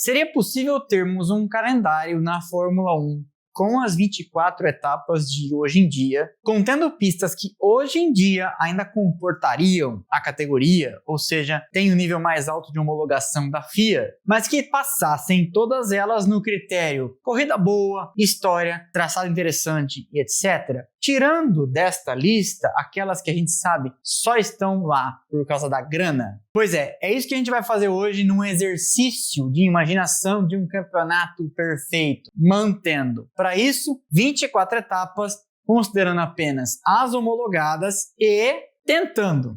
Seria possível termos um calendário na Fórmula 1 com as 24 etapas de hoje em dia, contendo pistas que hoje em dia ainda comportariam a categoria, ou seja, tem o nível mais alto de homologação da FIA, mas que passassem todas elas no critério corrida boa, história, traçado interessante e etc., tirando desta lista aquelas que a gente sabe só estão lá por causa da grana? Pois é isso que a gente vai fazer hoje num exercício de imaginação de um campeonato perfeito, mantendo, para isso, 24 etapas, considerando apenas as homologadas e tentando,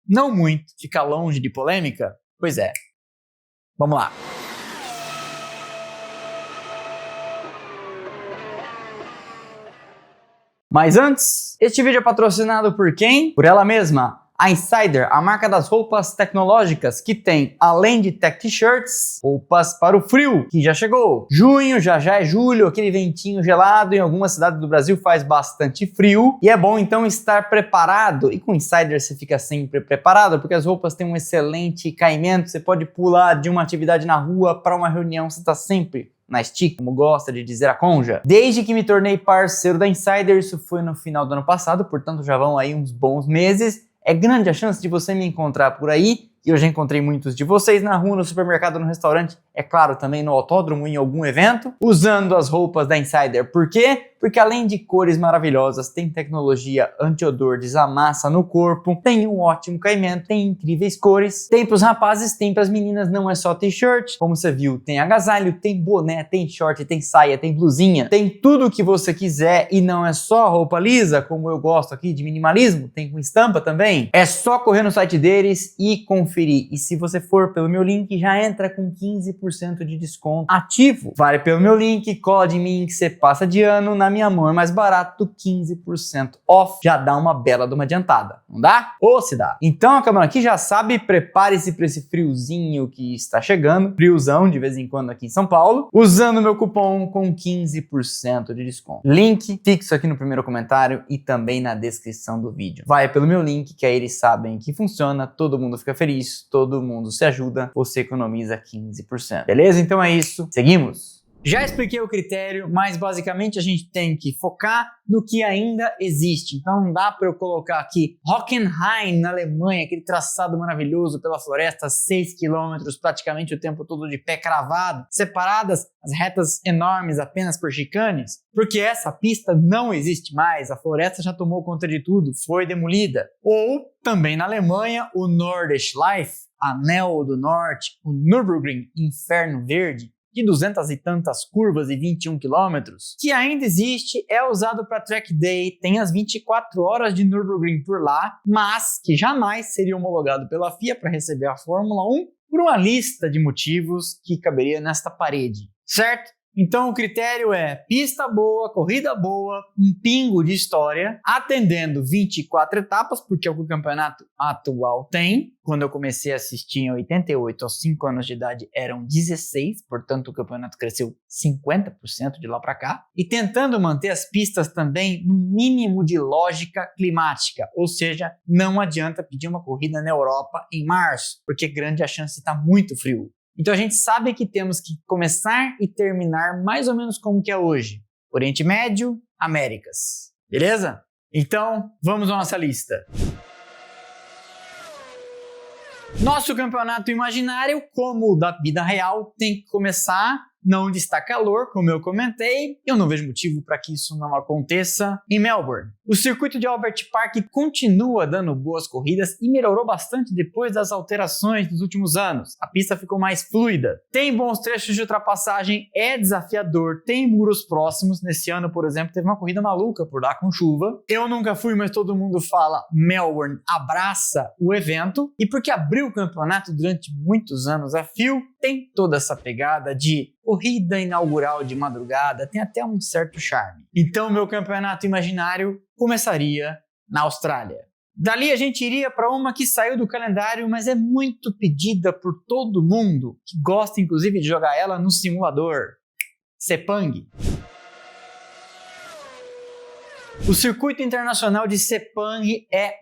não muito, ficar longe de polêmica. Pois é, vamos lá. Mas antes, este vídeo é patrocinado por quem? Por ela mesma, a Insider, a marca das roupas tecnológicas que tem, além de tech t-shirts, roupas para o frio, que já chegou. Junho, já é julho, aquele ventinho gelado, em algumas cidades do Brasil faz bastante frio, e é bom então estar preparado, e com Insider você fica sempre preparado, porque as roupas têm um excelente caimento, você pode pular de uma atividade na rua para uma reunião, você está sempre na stick, como gosta de dizer a Conja. Desde que me tornei parceiro da Insider, isso foi no final do ano passado, portanto já vão aí uns bons meses, é grande a chance de você me encontrar por aí, e eu já encontrei muitos de vocês na rua, no supermercado, no restaurante, é claro, também no autódromo, em algum evento, usando as roupas da Insider. Por quê? Porque além de cores maravilhosas, tem tecnologia anti-odor, desamassa no corpo, tem um ótimo caimento, tem incríveis cores, tem pros rapazes, tem pras meninas, não é só t-shirt, como você viu, tem agasalho, tem boné, tem short, tem saia, tem blusinha, tem tudo o que você quiser e não é só roupa lisa, como eu gosto aqui de minimalismo, tem com estampa também. É só correr no site deles e conferir. E se você for pelo meu link, já entra com 15% de desconto ativo. Vale pelo meu link, cola de mim que você passa de ano, na minha mão é mais barato, 15% off. Já dá uma bela de uma adiantada, não dá? Ou se dá. Então, acabando aqui, já sabe, prepare-se para esse friozinho que está chegando, friozão de vez em quando aqui em São Paulo, usando o meu cupom com 15% de desconto. Link fixo aqui no primeiro comentário e também na descrição do vídeo. Vai pelo meu link, que aí eles sabem que funciona, todo mundo fica feliz, todo mundo se ajuda, você economiza 15%. Beleza? Então é isso. Seguimos? Já expliquei o critério, mas basicamente a gente tem que focar no que ainda existe. Então não dá para eu colocar aqui Hockenheim, na Alemanha, aquele traçado maravilhoso pela floresta, 6 km, praticamente o tempo todo de pé cravado, separadas as retas enormes apenas por chicanes, porque essa pista não existe mais, a floresta já tomou conta de tudo, foi demolida. Ou também na Alemanha, o Nordschleife, Anel do Norte, o Nürburgring, Inferno Verde, de 200 e tantas curvas e 21 quilômetros, que ainda existe, é usado para track day, tem as 24 horas de Nürburgring por lá, mas que jamais seria homologado pela FIA para receber a Fórmula 1 por uma lista de motivos que caberia nesta parede, certo? Então o critério é pista boa, corrida boa, um pingo de história, atendendo 24 etapas, porque é o que o campeonato atual tem. Quando eu comecei a assistir em 88, aos 5 anos de idade, eram 16, portanto o campeonato cresceu 50% de lá para cá. E tentando manter as pistas também no mínimo de lógica climática, ou seja, não adianta pedir uma corrida na Europa em março, porque grande a chance de estar muito frio. Então a gente sabe que temos que começar e terminar mais ou menos como que é hoje. Oriente Médio, Américas. Beleza? Então, vamos à nossa lista. Nosso campeonato imaginário, como o da vida real, tem que começar onde está calor, como eu comentei. Eu não vejo motivo para que isso não aconteça em Melbourne. O circuito de Albert Park continua dando boas corridas e melhorou bastante depois das alterações dos últimos anos. A pista ficou mais fluida. Tem bons trechos de ultrapassagem, é desafiador, tem muros próximos. Nesse ano, por exemplo, teve uma corrida maluca por lá com chuva. Eu nunca fui, mas todo mundo fala Melbourne abraça o evento. E porque abriu o campeonato durante muitos anos a fio, tem toda essa pegada de corrida inaugural de madrugada, tem até um certo charme. Então, meu campeonato imaginário começaria na Austrália. Dali a gente iria para uma que saiu do calendário, mas é muito pedida por todo mundo, que gosta inclusive de jogar ela no simulador. Sepang. O circuito internacional de Sepang é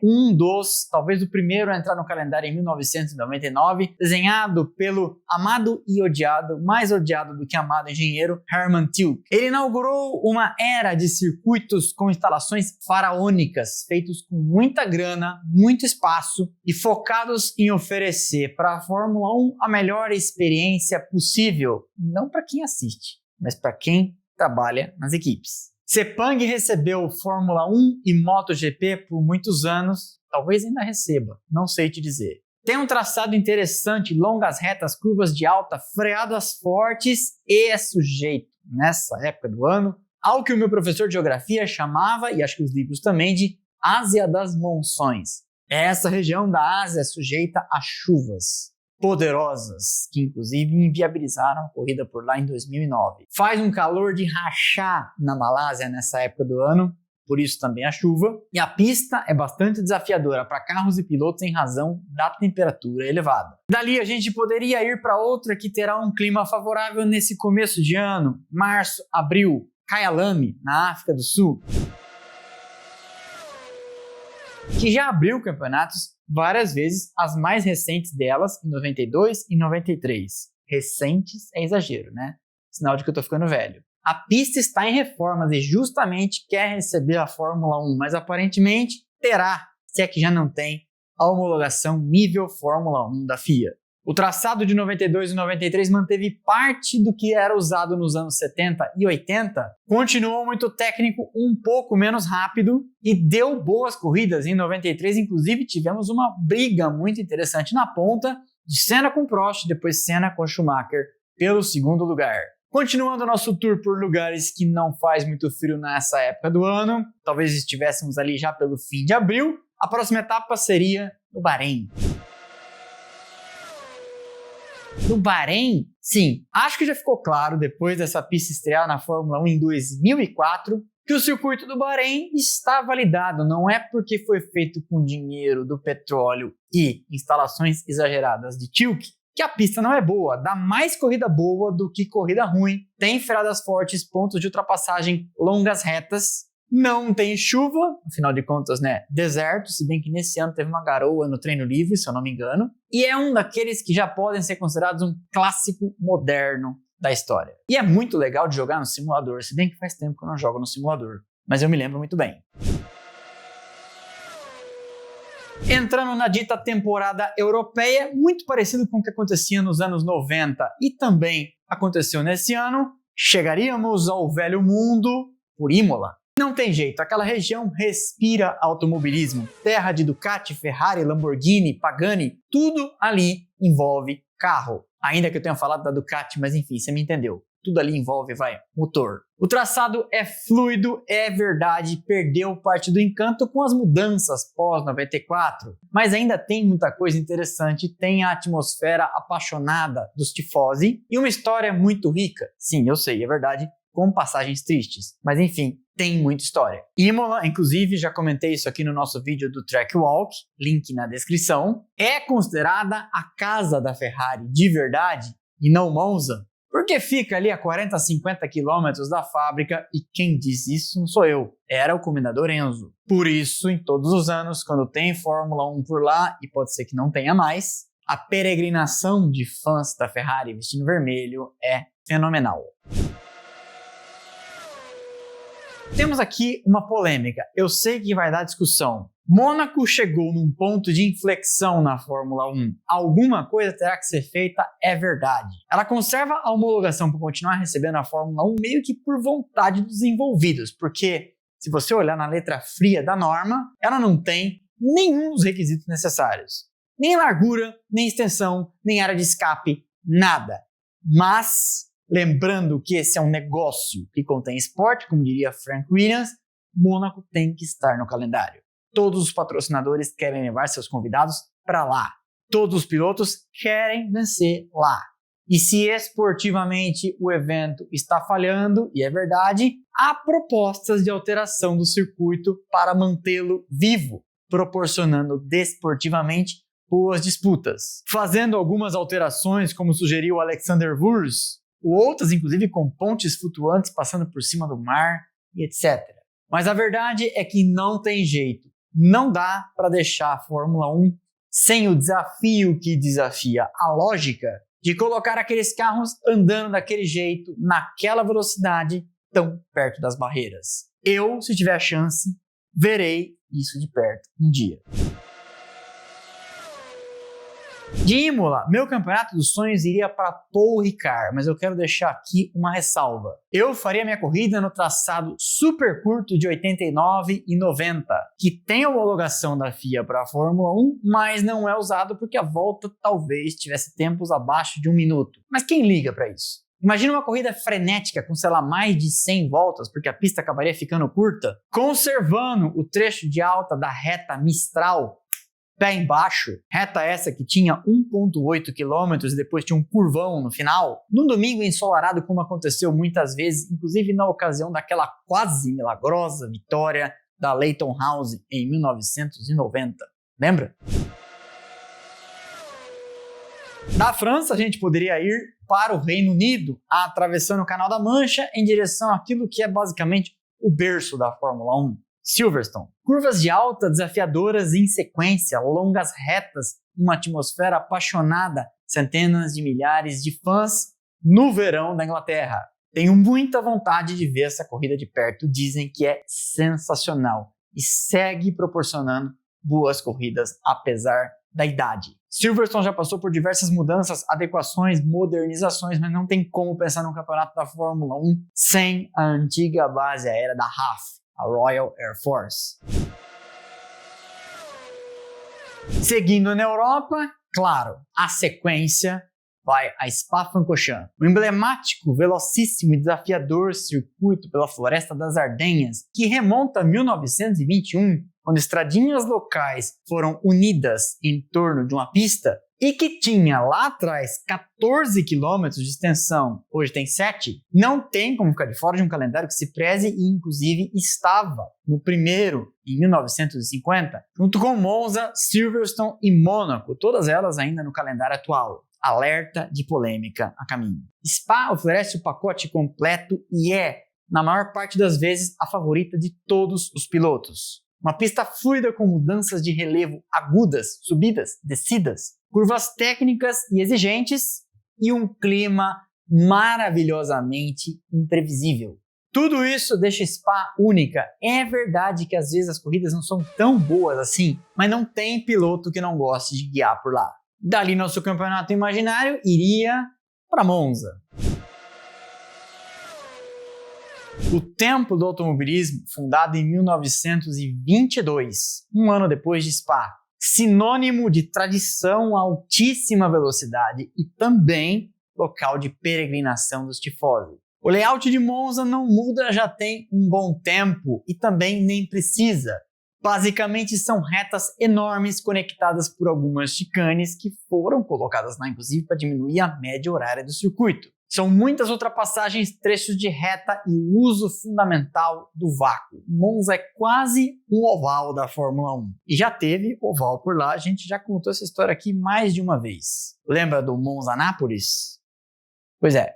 talvez o primeiro a entrar no calendário em 1999, desenhado pelo amado e odiado, mais odiado do que amado engenheiro Hermann Tilke. Ele inaugurou uma era de circuitos com instalações faraônicas, feitos com muita grana, muito espaço e focados em oferecer para a Fórmula 1 a melhor experiência possível, não para quem assiste, mas para quem trabalha nas equipes. Sepang recebeu Fórmula 1 e MotoGP por muitos anos, talvez ainda receba, não sei te dizer. Tem um traçado interessante, longas retas, curvas de alta, freadas fortes e é sujeito, nessa época do ano, ao que o meu professor de geografia chamava, e acho que os livros também, de Ásia das Monções. Essa região da Ásia é sujeita a chuvas poderosas, que inclusive inviabilizaram a corrida por lá em 2009. Faz um calor de rachar na Malásia nessa época do ano, por isso também a chuva, e a pista é bastante desafiadora para carros e pilotos em razão da temperatura elevada. Dali a gente poderia ir para outra que terá um clima favorável nesse começo de ano, março, abril, Kyalami, na África do Sul, que já abriu campeonatos várias vezes, as mais recentes delas em 92 e 93. Recentes é exagero, né? Sinal de que eu tô ficando velho. A pista está em reformas e justamente quer receber a Fórmula 1, mas aparentemente terá, se é que já não tem, a homologação nível Fórmula 1 da FIA. O traçado de 92 e 93 manteve parte do que era usado nos anos 70 e 80, continuou muito técnico, um pouco menos rápido e deu boas corridas. Em 93, inclusive, tivemos uma briga muito interessante na ponta, de Senna com Prost, depois Senna com Schumacher pelo segundo lugar. Continuando nosso tour por lugares que não faz muito frio nessa época do ano, talvez estivéssemos ali já pelo fim de abril, a próxima etapa seria no Bahrein. No Bahrein, sim, acho que já ficou claro depois dessa pista estrear na Fórmula 1 em 2004 que o circuito do Bahrein está validado, não é porque foi feito com dinheiro do petróleo e instalações exageradas de Tilke que a pista não é boa, dá mais corrida boa do que corrida ruim, tem freadas fortes, pontos de ultrapassagem, longas retas, não tem chuva, afinal de contas, né, deserto, se bem que nesse ano teve uma garoa no treino livre, se eu não me engano, e é um daqueles que já podem ser considerados um clássico moderno da história. E é muito legal de jogar no simulador, se bem que faz tempo que eu não jogo no simulador, mas eu me lembro muito bem. Entrando na dita temporada europeia, muito parecido com o que acontecia nos anos 90 e também aconteceu nesse ano, chegaríamos ao velho mundo por Imola. Não tem jeito, aquela região respira automobilismo, terra de Ducati, Ferrari, Lamborghini, Pagani, tudo ali envolve carro. Ainda que eu tenha falado da Ducati, mas enfim, você me entendeu. Tudo ali envolve, motor. O traçado é fluido, é verdade, perdeu parte do encanto com as mudanças pós-94, mas ainda tem muita coisa interessante, tem a atmosfera apaixonada dos tifosi e uma história muito rica. Sim, eu sei, é verdade, com passagens tristes, mas enfim, tem muita história. Imola, inclusive, já comentei isso aqui no nosso vídeo do Track Walk, link na descrição, é considerada a casa da Ferrari de verdade e não Monza, porque fica ali a 40 a 50 quilômetros da fábrica e quem diz isso não sou eu, era o comendador Enzo. Por isso, em todos os anos, quando tem Fórmula 1 por lá, e pode ser que não tenha mais, a peregrinação de fãs da Ferrari vestindo vermelho é fenomenal. Temos aqui uma polêmica, eu sei que vai dar discussão. Mônaco chegou num ponto de inflexão na Fórmula 1. Alguma coisa terá que ser feita, é verdade. Ela conserva a homologação para continuar recebendo a Fórmula 1 meio que por vontade dos envolvidos, porque se você olhar na letra fria da norma, ela não tem nenhum dos requisitos necessários. Nem largura, nem extensão, nem área de escape, nada. Mas, lembrando que esse é um negócio que contém esporte, como diria Frank Williams, Mônaco tem que estar no calendário. Todos os patrocinadores querem levar seus convidados para lá. Todos os pilotos querem vencer lá. E se esportivamente o evento está falhando, e é verdade, há propostas de alteração do circuito para mantê-lo vivo, proporcionando desportivamente boas disputas. Fazendo algumas alterações, como sugeriu Alexander Wurz, ou outras inclusive com pontes flutuantes passando por cima do mar e etc. Mas a verdade é que não tem jeito. Não dá para deixar a Fórmula 1 sem o desafio que desafia a lógica de colocar aqueles carros andando daquele jeito, naquela velocidade, tão perto das barreiras. Eu, se tiver a chance, verei isso de perto um dia. De Imola, meu campeonato dos sonhos iria para Paul Ricard, mas eu quero deixar aqui uma ressalva. Eu faria minha corrida no traçado super curto de 89 e 90, que tem homologação da FIA para a Fórmula 1, mas não é usado porque a volta talvez tivesse tempos abaixo de 1 minuto. Mas quem liga para isso? Imagina uma corrida frenética com, sei lá, mais de 100 voltas, porque a pista acabaria ficando curta, conservando o trecho de alta da reta Mistral pé embaixo, reta essa que tinha 1,8 km e depois tinha um curvão no final, num domingo ensolarado, como aconteceu muitas vezes, inclusive na ocasião daquela quase milagrosa vitória da Leyton House em 1990. Lembra? Da França, a gente poderia ir para o Reino Unido, atravessando o Canal da Mancha em direção àquilo que é basicamente o berço da Fórmula 1. Silverstone. Curvas de alta desafiadoras em sequência, longas retas, uma atmosfera apaixonada, centenas de milhares de fãs no verão da Inglaterra. Tenho muita vontade de ver essa corrida de perto, dizem que é sensacional e segue proporcionando boas corridas apesar da idade. Silverstone já passou por diversas mudanças, adequações, modernizações, mas não tem como pensar num campeonato da Fórmula 1 sem a antiga base aérea da RAF, a Royal Air Force. Seguindo na Europa, claro, a sequência vai a Spa-Francorchamps, o emblemático, velocíssimo e desafiador circuito pela Floresta das Ardenhas, que remonta a 1921, quando estradinhas locais foram unidas em torno de uma pista e que tinha lá atrás 14 quilômetros de extensão, hoje tem 7, não tem como ficar de fora de um calendário que se preze e inclusive estava no primeiro, em 1950, junto com Monza, Silverstone e Mônaco, todas elas ainda no calendário atual. Alerta de polêmica a caminho. Spa oferece o pacote completo e é, na maior parte das vezes, a favorita de todos os pilotos. Uma pista fluida com mudanças de relevo agudas, subidas, descidas, curvas técnicas e exigentes e um clima maravilhosamente imprevisível. Tudo isso deixa Spa única. É verdade que às vezes as corridas não são tão boas assim, mas não tem piloto que não goste de guiar por lá. Dali nosso campeonato imaginário iria para Monza. O Templo do Automobilismo, fundado em 1922, um ano depois de Spa, sinônimo de tradição a altíssima velocidade e também local de peregrinação dos tifosi. O layout de Monza não muda já tem um bom tempo e também nem precisa. Basicamente são retas enormes conectadas por algumas chicanes que foram colocadas lá, inclusive, para diminuir a média horária do circuito. São muitas ultrapassagens, trechos de reta e o uso fundamental do vácuo. Monza é quase um oval da Fórmula 1. E já teve oval por lá, a gente já contou essa história aqui mais de uma vez. Lembra do Monza-Nápoles? Pois é.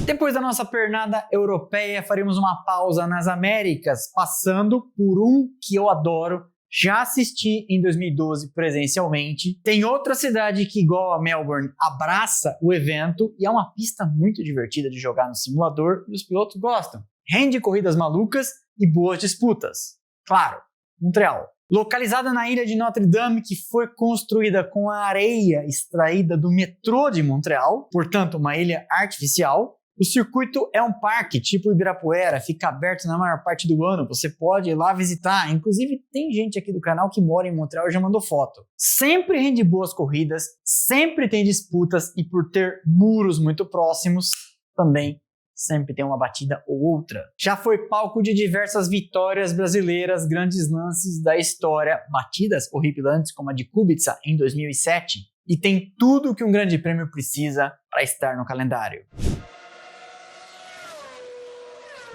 Depois da nossa pernada europeia, faremos uma pausa nas Américas, passando por um que eu adoro. Já assisti em 2012 presencialmente. Tem outra cidade que, igual a Melbourne, abraça o evento e é uma pista muito divertida de jogar no simulador e os pilotos gostam. Rende corridas malucas e boas disputas. Claro, Montreal. Localizada na ilha de Notre Dame, que foi construída com a areia extraída do metrô de Montreal, portanto uma ilha artificial. O circuito é um parque, tipo Ibirapuera, fica aberto na maior parte do ano, você pode ir lá visitar. Inclusive, tem gente aqui do canal que mora em Montreal e já mandou foto. Sempre rende boas corridas, sempre tem disputas e por ter muros muito próximos, também sempre tem uma batida ou outra. Já foi palco de diversas vitórias brasileiras, grandes lances da história, batidas horripilantes como a de Kubica em 2007, e tem tudo o que um grande prêmio precisa para estar no calendário.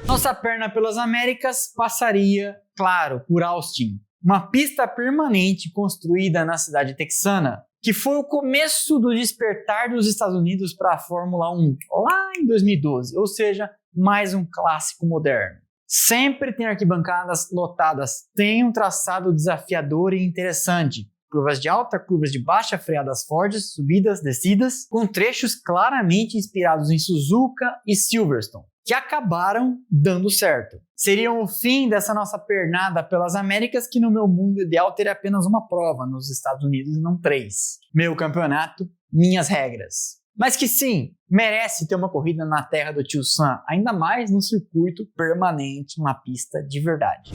Nossa perna pelas Américas passaria, claro, por Austin, uma pista permanente construída na cidade texana, que foi o começo do despertar dos Estados Unidos para a Fórmula 1, lá em 2012, ou seja, mais um clássico moderno. Sempre tem arquibancadas lotadas, tem um traçado desafiador e interessante. Curvas de alta, curvas de baixa, freadas fortes, subidas, descidas, com trechos claramente inspirados em Suzuka e Silverstone, que acabaram dando certo. Seriam o fim dessa nossa pernada pelas Américas, que no meu mundo ideal teria apenas uma prova, nos Estados Unidos e não 3. Meu campeonato, minhas regras. Mas que sim, merece ter uma corrida na terra do Tio Sam, ainda mais num circuito permanente, numa pista de verdade.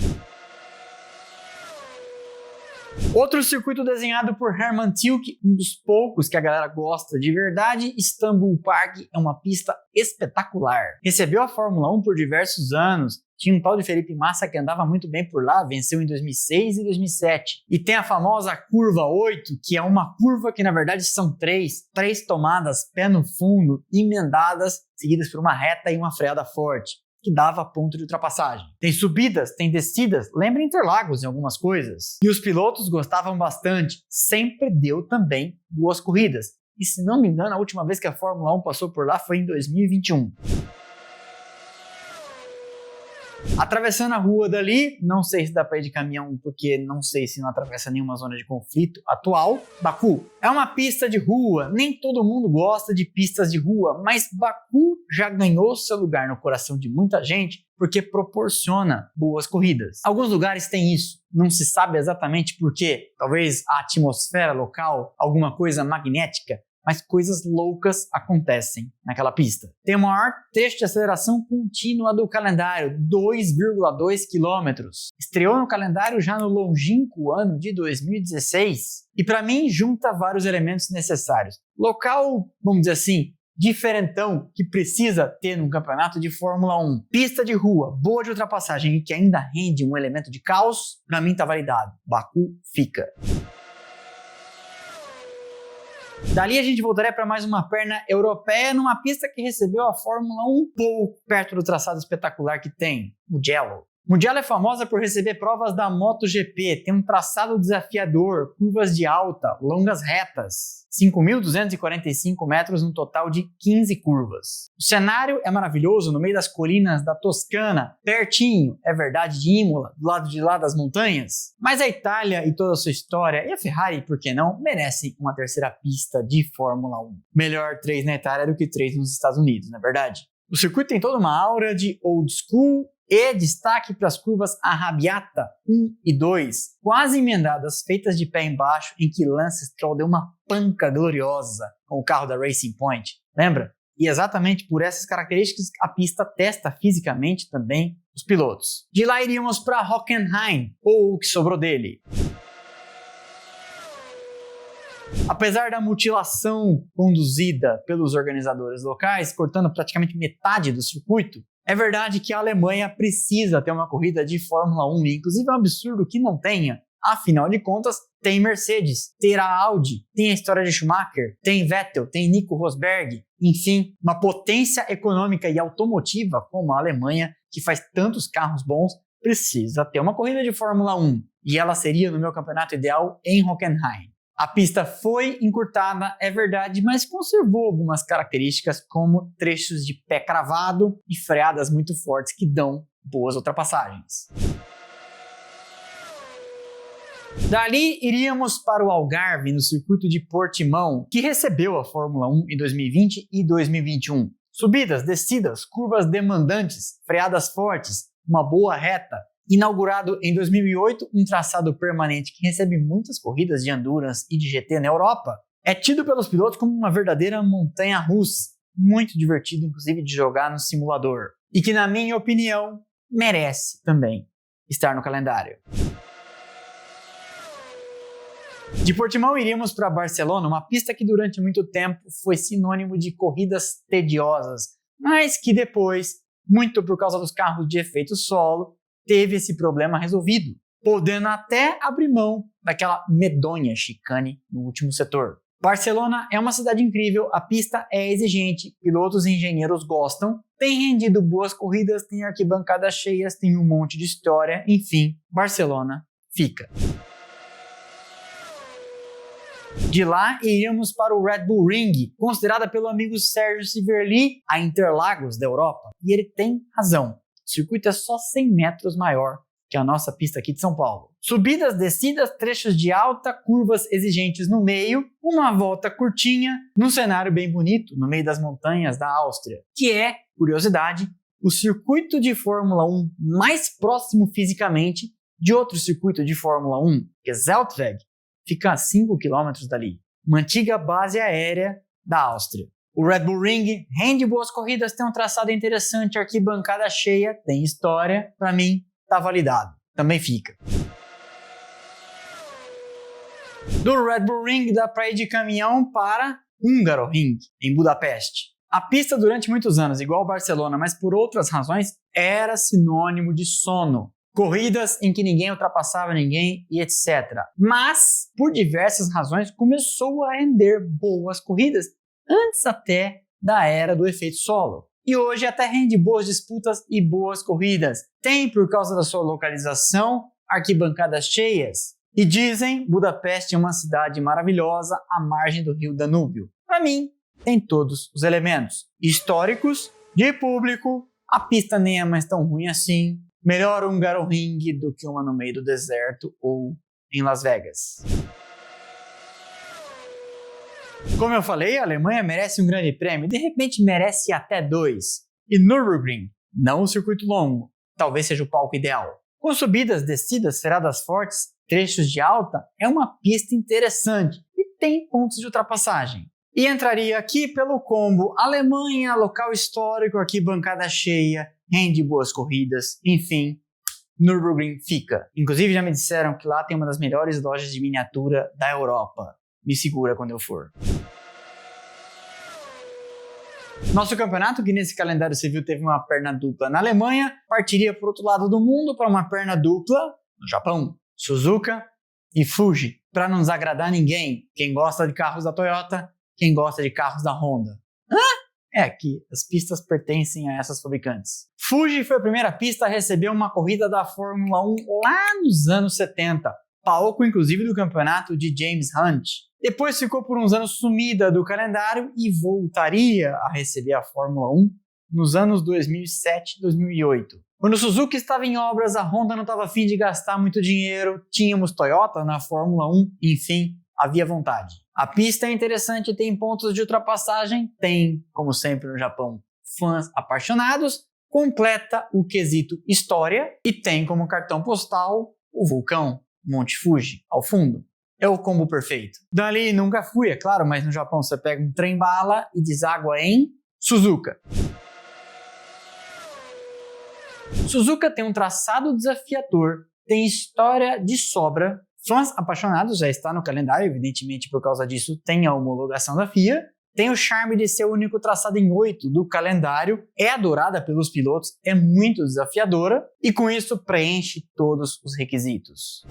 Outro circuito desenhado por Hermann Tilke, um dos poucos que a galera gosta de verdade, Istanbul Park é uma pista espetacular. Recebeu a Fórmula 1 por diversos anos, tinha um tal de Felipe Massa que andava muito bem por lá, venceu em 2006 e 2007. E tem a famosa curva 8, que é uma curva que na verdade são três tomadas pé no fundo, emendadas, seguidas por uma reta e uma freada forte, que dava ponto de ultrapassagem. Tem subidas, tem descidas, lembra Interlagos em algumas coisas. E os pilotos gostavam bastante, sempre deu também boas corridas. E se não me engano, a última vez que a Fórmula 1 passou por lá foi em 2021. Atravessando a rua dali, não sei se dá para ir de caminhão, porque não sei se não atravessa nenhuma zona de conflito atual. Baku é uma pista de rua, nem todo mundo gosta de pistas de rua, mas Baku já ganhou seu lugar no coração de muita gente porque proporciona boas corridas. Alguns lugares têm isso, não se sabe exatamente por quê. Talvez a atmosfera local, alguma coisa magnética, mas coisas loucas acontecem naquela pista. Tem o maior trecho de aceleração contínua do calendário, 2,2 km. Estreou no calendário já no longínquo ano de 2016. E para mim junta vários elementos necessários. Local, vamos dizer assim, diferentão que precisa ter num campeonato de Fórmula 1. Pista de rua, boa de ultrapassagem e que ainda rende um elemento de caos, para mim tá validado. Baku fica. Dali a gente voltaria para mais uma perna europeia numa pista que recebeu a Fórmula 1 um pouco perto do traçado espetacular que tem, Mugello. Mugello é famosa por receber provas da MotoGP, tem um traçado desafiador, curvas de alta, longas retas, 5.245 metros no total de 15 curvas. O cenário é maravilhoso no meio das colinas da Toscana, pertinho, é verdade, de Imola, do lado de lá das montanhas. Mas a Itália e toda a sua história, e a Ferrari, por que não, merecem uma terceira pista de Fórmula 1. Melhor 3 na Itália do que 3 nos Estados Unidos, não é verdade? O circuito tem toda uma aura de old school e destaque para as curvas Arrabbiata 1 e 2, quase emendadas, feitas de pé embaixo, em que Lance Stroll deu uma panca gloriosa com o carro da Racing Point. Lembra? E exatamente por essas características a pista testa fisicamente também os pilotos. De lá iríamos para Hockenheim, ou o que sobrou dele. Apesar da mutilação conduzida pelos organizadores locais, cortando praticamente metade do circuito, é verdade que a Alemanha precisa ter uma corrida de Fórmula 1, e inclusive é um absurdo que não tenha. Afinal de contas, tem Mercedes, terá Audi, tem a história de Schumacher, tem Vettel, tem Nico Rosberg, enfim, uma potência econômica e automotiva como a Alemanha, que faz tantos carros bons, precisa ter uma corrida de Fórmula 1. E ela seria, no meu campeonato ideal, em Hockenheim. A pista foi encurtada, é verdade, mas conservou algumas características como trechos de pé cravado e freadas muito fortes que dão boas ultrapassagens. Dali iríamos para o Algarve, no circuito de Portimão, que recebeu a Fórmula 1 em 2020 e 2021. Subidas, descidas, curvas demandantes, freadas fortes, uma boa reta. Inaugurado em 2008, um traçado permanente que recebe muitas corridas de endurance e de GT na Europa, é tido pelos pilotos como uma verdadeira montanha-russa, muito divertido inclusive de jogar no simulador, e que na minha opinião merece também estar no calendário. De Portimão iríamos para Barcelona, uma pista que durante muito tempo foi sinônimo de corridas tediosas, mas que depois, muito por causa dos carros de efeito solo, teve esse problema resolvido, podendo até abrir mão daquela medonha chicane no último setor. Barcelona é uma cidade incrível, a pista é exigente, pilotos e engenheiros gostam, tem rendido boas corridas, tem arquibancadas cheias, tem um monte de história, enfim, Barcelona fica. De lá, iríamos para o Red Bull Ring, considerada pelo amigo Sérgio Civerli a Interlagos da Europa. E ele tem razão. O circuito é só 100 metros maior que a nossa pista aqui de São Paulo. Subidas, descidas, trechos de alta, curvas exigentes no meio, uma volta curtinha, num cenário bem bonito, no meio das montanhas da Áustria, que é, curiosidade, o circuito de Fórmula 1 mais próximo fisicamente de outro circuito de Fórmula 1, que é Zeltweg, fica a 5 km dali, uma antiga base aérea da Áustria. O Red Bull Ring rende boas corridas, tem um traçado interessante, arquibancada cheia, tem história, para mim tá validado, também fica. Do Red Bull Ring dá para ir de caminhão para Hungaroring, em Budapeste. A pista durante muitos anos, igual Barcelona, mas por outras razões, era sinônimo de sono. Corridas em que ninguém ultrapassava ninguém e etc. Mas, por diversas razões, começou a render boas corridas, antes até da era do efeito solo. E hoje até rende boas disputas e boas corridas. Tem, por causa da sua localização, arquibancadas cheias. E dizem, Budapeste é uma cidade maravilhosa à margem do rio Danúbio. Para mim, tem todos os elementos. Históricos, de público, a pista nem é mais tão ruim assim. Melhor um Hungaroring do que uma no meio do deserto ou em Las Vegas. Como eu falei, a Alemanha merece um grande prêmio, de repente merece até 2. E Nürburgring, não o circuito longo, talvez seja o palco ideal. Com subidas, descidas, freadas fortes, trechos de alta, é uma pista interessante e tem pontos de ultrapassagem. E entraria aqui pelo combo Alemanha, local histórico, arquibancada cheia, rende boas corridas, enfim, Nürburgring fica. Inclusive já me disseram que lá tem uma das melhores lojas de miniatura da Europa. Me segura quando eu for. Nosso campeonato, que nesse calendário civil teve uma perna dupla na Alemanha, partiria por outro lado do mundo para uma perna dupla no Japão. Suzuka e Fuji, para não desagradar ninguém. Quem gosta de carros da Toyota, quem gosta de carros da Honda. É que as pistas pertencem a essas fabricantes. Fuji foi a primeira pista a receber uma corrida da Fórmula 1 lá nos anos 70, palco inclusive do campeonato de James Hunt. Depois ficou por uns anos sumida do calendário e voltaria a receber a Fórmula 1 nos anos 2007 e 2008. Quando o Suzuki estava em obras, a Honda não estava a fim de gastar muito dinheiro, tínhamos Toyota na Fórmula 1, enfim, havia vontade. A pista é interessante, tem pontos de ultrapassagem, tem, como sempre no Japão, fãs apaixonados, completa o quesito história e tem como cartão postal o vulcão Monte Fuji ao fundo. É o combo perfeito. Dali nunca fui, é claro, mas no Japão você pega um trem-bala e deságua em Suzuka. Suzuka tem um traçado desafiador, tem história de sobra, fãs apaixonados, já está no calendário, evidentemente por causa disso tem a homologação da FIA, tem o charme de ser o único traçado em 8 do calendário, é adorada pelos pilotos, é muito desafiadora e com isso preenche todos os requisitos.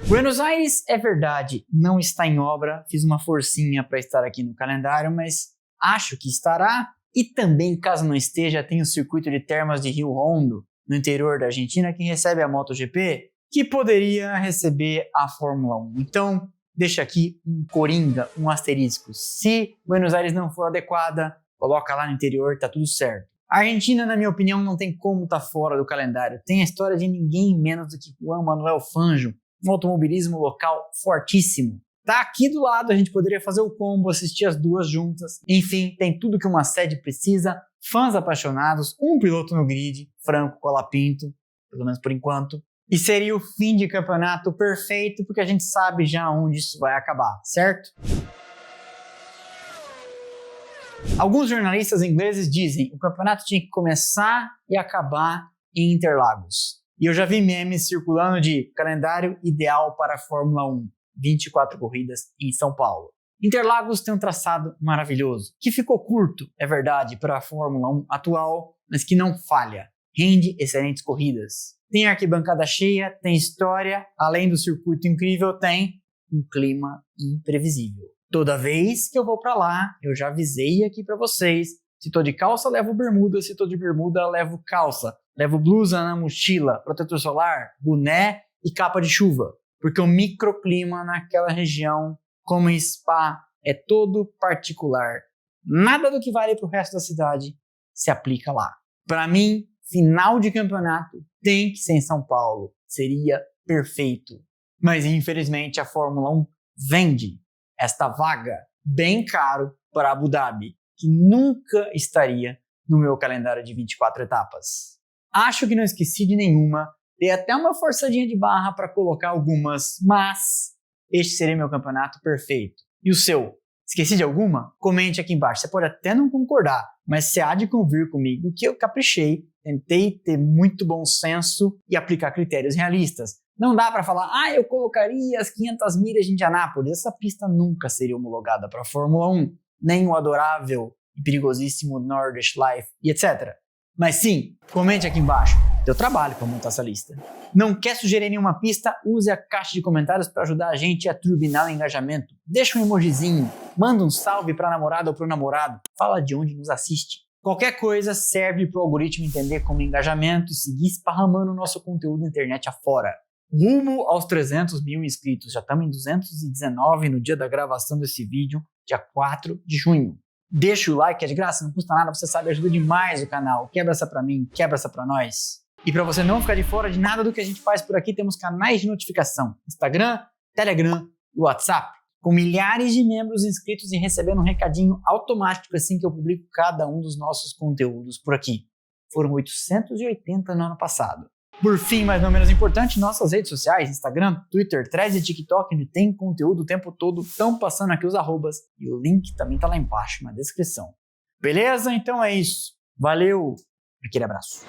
Buenos Aires, é verdade, não está em obra, fiz uma forcinha para estar aqui no calendário, mas acho que estará. E também, caso não esteja, tem o circuito de termas de Rio Hondo, no interior da Argentina, que recebe a MotoGP, que poderia receber a Fórmula 1. Então, deixa aqui um coringa, um asterisco. Se Buenos Aires não for adequada, coloca lá no interior, tá tudo certo. A Argentina, na minha opinião, não tem como estar fora do calendário. Tem a história de ninguém menos do que Juan Manuel Fangio, um automobilismo local fortíssimo. Tá aqui do lado, a gente poderia fazer o combo, assistir as duas juntas. Enfim, tem tudo que uma sede precisa, fãs apaixonados, um piloto no grid, Franco Colapinto, pelo menos por enquanto. E seria o fim de campeonato perfeito, porque a gente sabe já onde isso vai acabar, certo? Alguns jornalistas ingleses dizem que o campeonato tinha que começar e acabar em Interlagos. E eu já vi memes circulando de calendário ideal para a Fórmula 1. 24 corridas em São Paulo. Interlagos tem um traçado maravilhoso, que ficou curto, é verdade, para a Fórmula 1 atual, mas que não falha, rende excelentes corridas. Tem arquibancada cheia, tem história, além do circuito incrível, tem um clima imprevisível. Toda vez que eu vou para lá, eu já avisei aqui para vocês, se tô de calça, levo bermuda, se tô de bermuda, levo calça, levo blusa na mochila, protetor solar, boné e capa de chuva. porque o microclima naquela região, como em Spa, é todo particular. Nada do que vale para o resto da cidade se aplica lá. Para mim, final de campeonato tem que ser em São Paulo. Seria perfeito. Mas infelizmente a Fórmula 1 vende esta vaga bem caro para Abu Dhabi, que nunca estaria no meu calendário de 24 etapas. Acho que não esqueci de nenhuma, dei até uma forçadinha de barra para colocar algumas, mas este seria meu campeonato perfeito. E o seu? Esqueci de alguma? Comente aqui embaixo. Você pode até não concordar, mas você há de convir comigo que eu caprichei, tentei ter muito bom senso e aplicar critérios realistas. Não dá para falar, eu colocaria as 500 milhas de Indianápolis. Essa pista nunca seria homologada para a Fórmula 1, nem o adorável e perigosíssimo Nordschleife Life e etc. Mas sim, comente aqui embaixo. Deu trabalho para montar essa lista. Não quer sugerir nenhuma pista? Use a caixa de comentários para ajudar a gente a turbinar o engajamento. Deixa um emojizinho, manda um salve para a namorada ou para o namorado, fala de onde nos assiste. Qualquer coisa serve para o algoritmo entender como engajamento e seguir esparramando o nosso conteúdo na internet afora. Rumo aos 300 mil inscritos. Já estamos em 219 no dia da gravação desse vídeo, dia 4 de junho. Deixa o like, é de graça, não custa nada, você sabe, ajuda demais o canal. Quebra essa pra mim, quebra essa pra nós. E para você não ficar de fora de nada do que a gente faz por aqui, temos canais de notificação: Instagram, Telegram e WhatsApp, com milhares de membros inscritos e recebendo um recadinho automático assim que eu publico cada um dos nossos conteúdos por aqui. Foram 880 no ano passado. Por fim, mas não menos importante, nossas redes sociais, Instagram, Twitter, Threads e TikTok, onde tem conteúdo o tempo todo, estão passando aqui os arrobas e o link também tá lá embaixo na descrição. Beleza? Então é isso. Valeu! Aquele abraço.